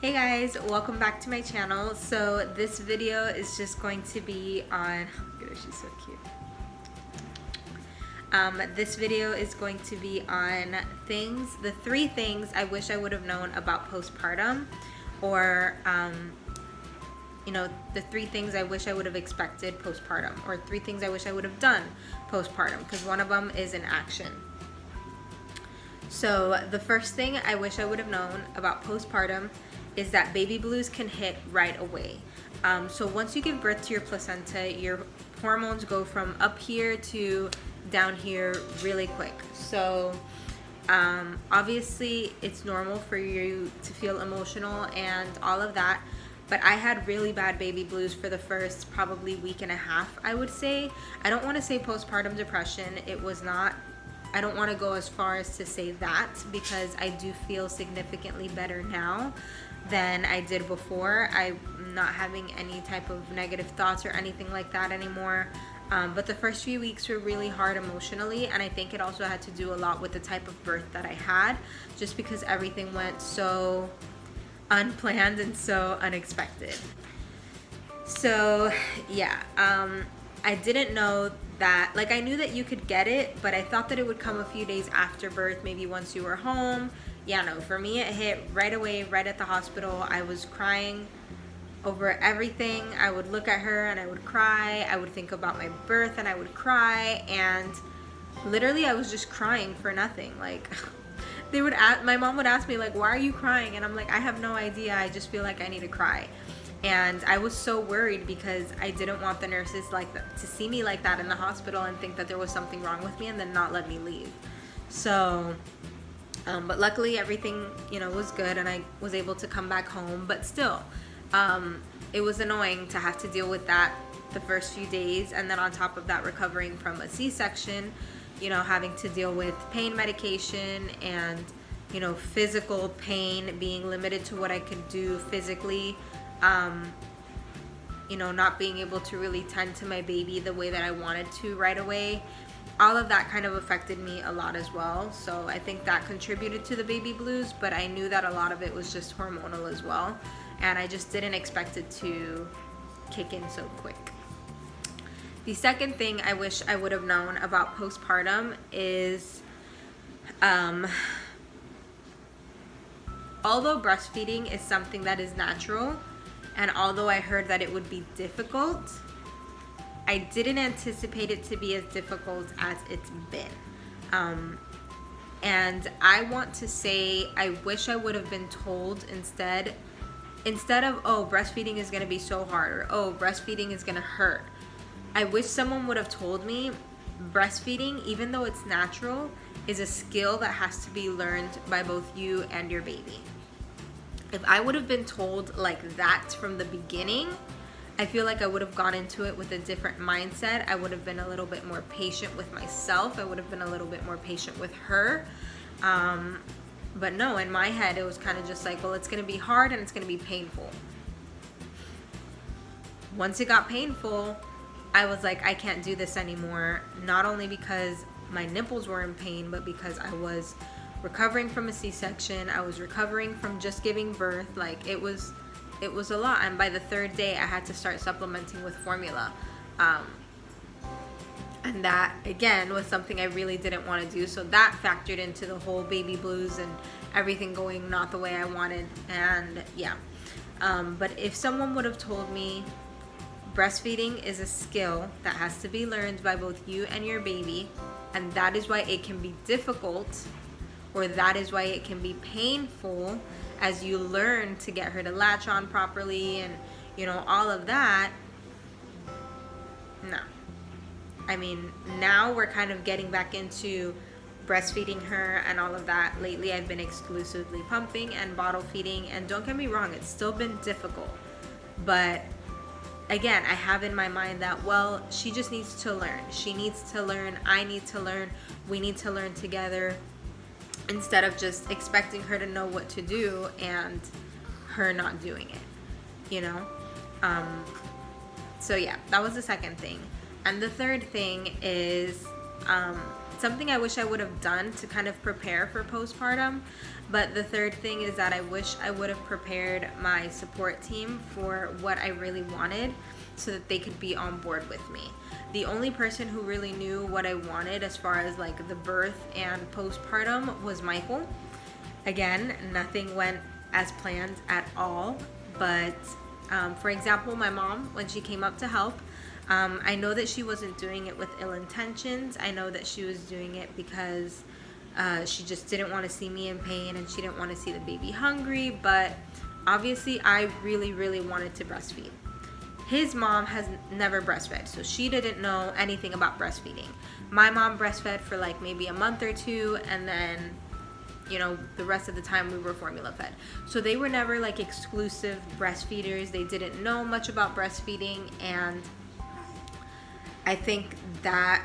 Hey guys, welcome back to my channel. So this video is just going to be on, oh my goodness, she's so cute. This video is going to be on the 3 things I wish I would have known about postpartum, or the 3 things I wish I would have expected postpartum, or 3 things I wish I would have done postpartum, because one of them is an action. So the first thing I wish I would have known about postpartum is that baby blues can hit right away. So once you give birth to your placenta, your hormones go from up here to down here really quick. So obviously it's normal for you to feel emotional and all of that, but I had really bad baby blues for the first probably week and a half, I would say. I don't want to say postpartum depression. It was not. I don't want to go as far as to say that, because I do feel significantly better now than I did before. I'm not having any type of negative thoughts or anything like that anymore. But the first few weeks were really hard emotionally, and I think it also had to do a lot with the type of birth that I had, just because everything went so unplanned and so unexpected. So yeah, I didn't know that, like, I knew that you could get it, but I thought that it would come a few days after birth, maybe once you were home. Yeah, no, for me it hit right away, right at the hospital. I was crying over everything. I would look at her and I would cry. I would think about my birth and I would cry, and literally I was just crying for nothing. Like, my mom would ask me, like, why are you crying? And I'm like, I have no idea. I just feel like I need to cry. And I was so worried because I didn't want the nurses to see me like that in the hospital and think that there was something wrong with me and then not let me leave. So, but luckily everything, was good, and I was able to come back home. But still, it was annoying to have to deal with that the first few days. And then on top of that, recovering from a C-section, having to deal with pain medication and, physical pain, being limited to what I could do physically. Not being able to really tend to my baby the way that I wanted to right away. All of that kind of affected me a lot as well. So I think that contributed to the baby blues, but I knew that a lot of it was just hormonal as well. And I just didn't expect it to kick in so quick. The second thing I wish I would have known about postpartum is, although breastfeeding is something that is natural, and although I heard that it would be difficult, I didn't anticipate it to be as difficult as it's been. And I want to say, I wish I would have been told instead of, oh, breastfeeding is going to be so hard, or oh, breastfeeding is going to hurt. I wish someone would have told me breastfeeding, even though it's natural, is a skill that has to be learned by both you and your baby. If I would have been told like that from the beginning, I feel like I would have gone into it with a different mindset. I would have been a little bit more patient with myself. I would have been a little bit more patient with her. But no, in my head, it was kind of just like, well, it's going to be hard and it's going to be painful. Once it got painful, I was like, I can't do this anymore. Not only because my nipples were in pain, but because I was recovering from a C-section. I was recovering from just giving birth. Like, it was a lot. And by the 3rd day, I had to start supplementing with formula. And that, again, was something I really didn't want to do. So that factored into the whole baby blues and everything going not the way I wanted. And yeah. But if someone would have told me breastfeeding is a skill that has to be learned by both you and your baby, and that is why it can be difficult, or that is why it can be painful as you learn to get her to latch on properly and, all of that. No. I mean, now we're kind of getting back into breastfeeding her and all of that. Lately, I've been exclusively pumping and bottle feeding, and don't get me wrong, it's still been difficult. But again, I have in my mind that, well, she just needs to learn. She needs to learn. I need to learn. We need to learn together, instead of just expecting her to know what to do and her not doing it, So yeah, that was the second thing. And the third thing is, something I wish I would have done to kind of prepare for postpartum. But the third thing is that I wish I would have prepared my support team for what I really wanted so that they could be on board with me. The only person who really knew what I wanted as far as like the birth and postpartum was Michael. Again, nothing went as planned at all. But for example, my mom, when she came up to help, I know that she wasn't doing it with ill intentions. I know that she was doing it because she just didn't want to see me in pain and she didn't want to see the baby hungry. But obviously, I really, really wanted to breastfeed. His mom has never breastfed, so she didn't know anything about breastfeeding. My mom breastfed for like maybe a month or two, and then, you know, the rest of the time we were formula fed. So they were never like exclusive breastfeeders. They didn't know much about breastfeeding, and I think that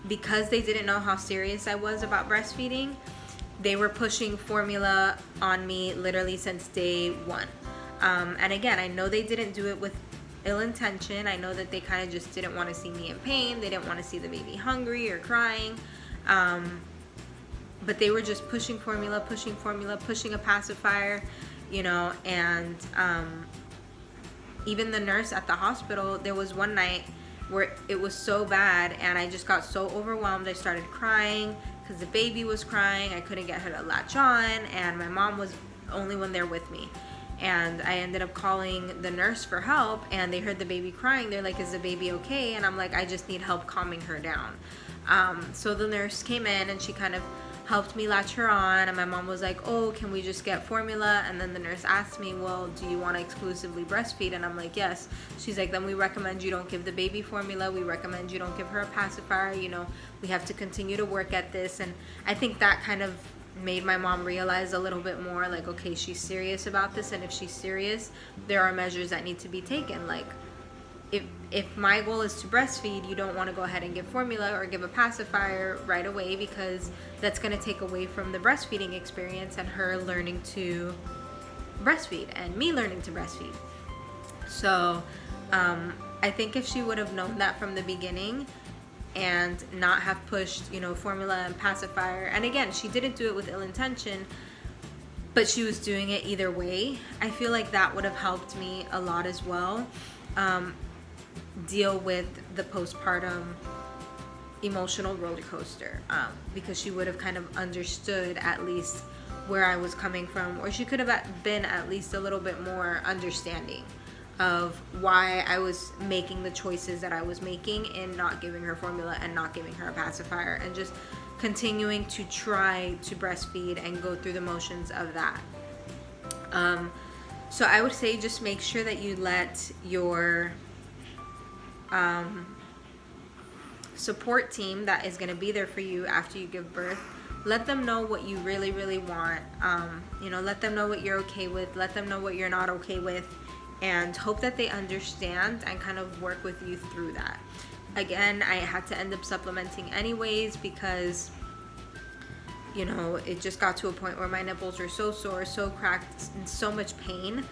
because they didn't know how serious I was about breastfeeding, they were pushing formula on me literally since day one. And again, I know they didn't do it with ill intention. I know that they kind of just didn't want to see me in pain. They didn't want to see the baby hungry or crying. But they were just pushing formula, pushing a pacifier, you know, and even the nurse at the hospital, there was one night where it was so bad and I just got so overwhelmed. I started crying because the baby was crying. I couldn't get her to latch on, and my mom was the only one there with me. And I ended up calling the nurse for help, and they heard the baby crying. They're like, is the baby okay? And I'm like, I just need help calming her down. So the nurse came in and she kind of helped me latch her on, and my mom was like, oh, can we just get formula? And then the nurse asked me, well, do you want to exclusively breastfeed? And I'm like, yes. She's like, then we recommend you don't give the baby formula. We recommend you don't give her a pacifier. You know, we have to continue to work at this. And I think that kind of made my mom realize a little bit more like, okay, she's serious about this, and if she's serious, there are measures that need to be taken. Like, if my goal is to breastfeed, you don't want to go ahead and give formula or give a pacifier right away, because that's going to take away from the breastfeeding experience and her learning to breastfeed and me learning to breastfeed. So I think if she would have known that from the beginning and not have pushed, you know, formula and pacifier, and again, she didn't do it with ill intention, but she was doing it either way, I feel like that would have helped me a lot as well. Deal with the postpartum emotional roller coaster, because she would have kind of understood at least where I was coming from, or she could have been at least a little bit more understanding of why I was making the choices that I was making in not giving her formula and not giving her a pacifier, and just continuing to try to breastfeed and go through the motions of that. So I would say just make sure that you let your support team that is going to be there for you after you give birth, let them know what you really, really want. You know, let them know what you're okay with, let them know what you're not okay with, and hope that they understand and kind of work with you through that. Again, I had to end up supplementing anyways because, you know, it just got to a point where my nipples were so sore, so cracked, in so much pain.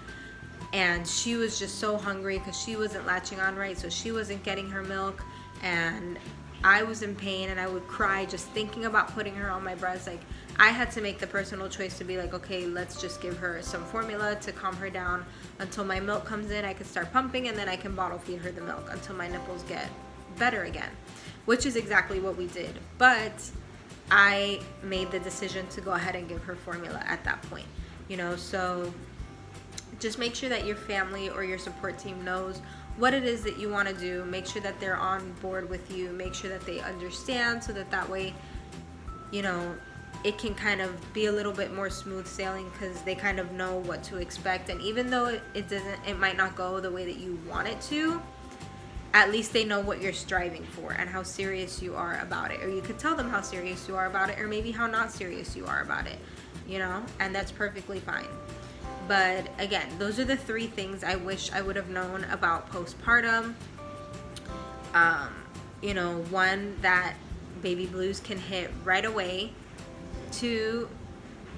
And she was just so hungry because she wasn't latching on right, so she wasn't getting her milk. And I was in pain and I would cry just thinking about putting her on my breast. Like, I had to make the personal choice to be like, okay, let's just give her some formula to calm her down until my milk comes in. I can start pumping, and then I can bottle feed her the milk until my nipples get better again, which is exactly what we did. But I made the decision to go ahead and give her formula at that point, you know. So just make sure that your family or your support team knows what it is that you want to do. Make sure that they're on board with you. Make sure that they understand, so that way, you know, it can kind of be a little bit more smooth sailing, because they kind of know what to expect. And even though it might not go the way that you want it to, at least they know what you're striving for and how serious you are about it. Or you could tell them how serious you are about it, or maybe how not serious you are about it, you know, and that's perfectly fine. But again, those are the 3 things I wish I would have known about postpartum. You know, 1, that baby blues can hit right away. 2,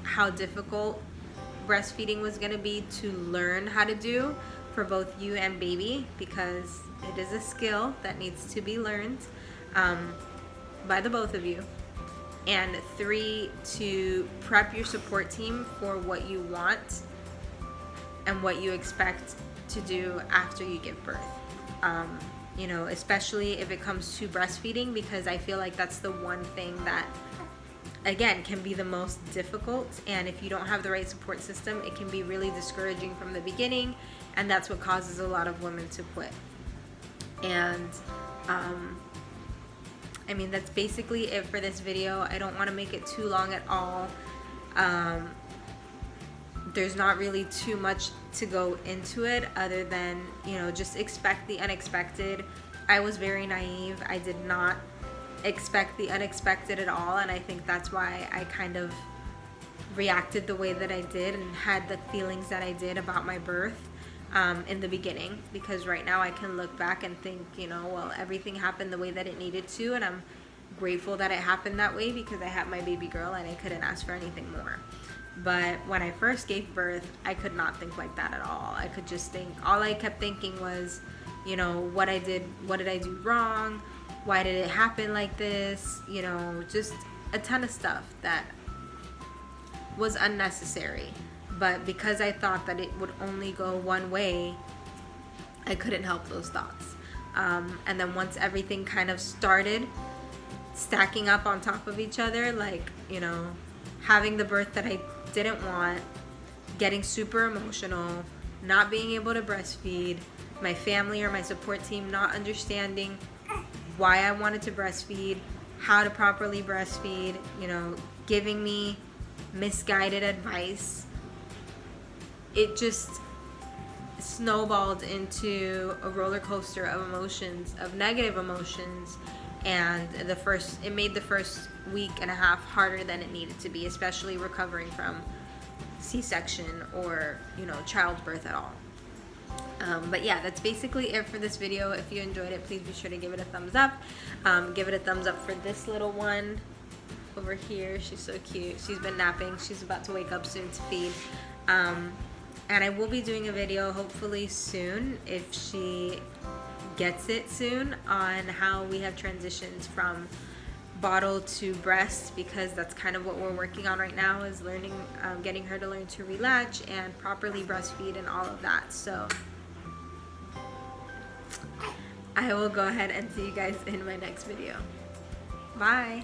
how difficult breastfeeding was going to be to learn how to do for both you and baby, because it is a skill that needs to be learned. by the both of you, and 3, to prep your support team for what you want and what you expect to do after you give birth. You know, especially if it comes to breastfeeding, because I feel like that's the one thing that, again, can be the most difficult. And if you don't have the right support system, it can be really discouraging from the beginning, and that's what causes a lot of women to quit. And I mean, that's basically it for this video. I don't want to make it too long at all. There's not really too much to go into it other than, you know, just expect the unexpected. I was very naive. I did not expect the unexpected at all, and I think that's why I kind of reacted the way that I did and had the feelings that I did about my birth in the beginning, because right now I can look back and think, you know, well, everything happened the way that it needed to, and I'm grateful that it happened that way because I had my baby girl and I couldn't ask for anything more. But when I first gave birth, I could not think like that at all. I could just think, all I kept thinking was, you know, what did I do wrong? Why did it happen like this? You know, just a ton of stuff that was unnecessary. But because I thought that it would only go one way, I couldn't help those thoughts. And then once everything kind of started stacking up on top of each other, like, you know, having the birth that I didn't want, getting super emotional, not being able to breastfeed, my family or my support team not understanding why I wanted to breastfeed, how to properly breastfeed, you know, giving me misguided advice. It just snowballed into a roller coaster of emotions, of negative emotions, and it made the first week and a half harder than it needed to be, especially recovering from C-section or, you know, childbirth at all. But yeah, that's basically it for this video. If you enjoyed it, please be sure to give it a thumbs up. Give it a thumbs up for this little one over here. She's so cute. She's been napping. She's about to wake up soon to feed. And I will be doing a video hopefully soon, if she gets it soon, on how we have transitioned from bottle to breast, because that's kind of what we're working on right now, is learning, getting her to learn to relatch and properly breastfeed and all of that. So I will go ahead and see you guys in my next video. Bye.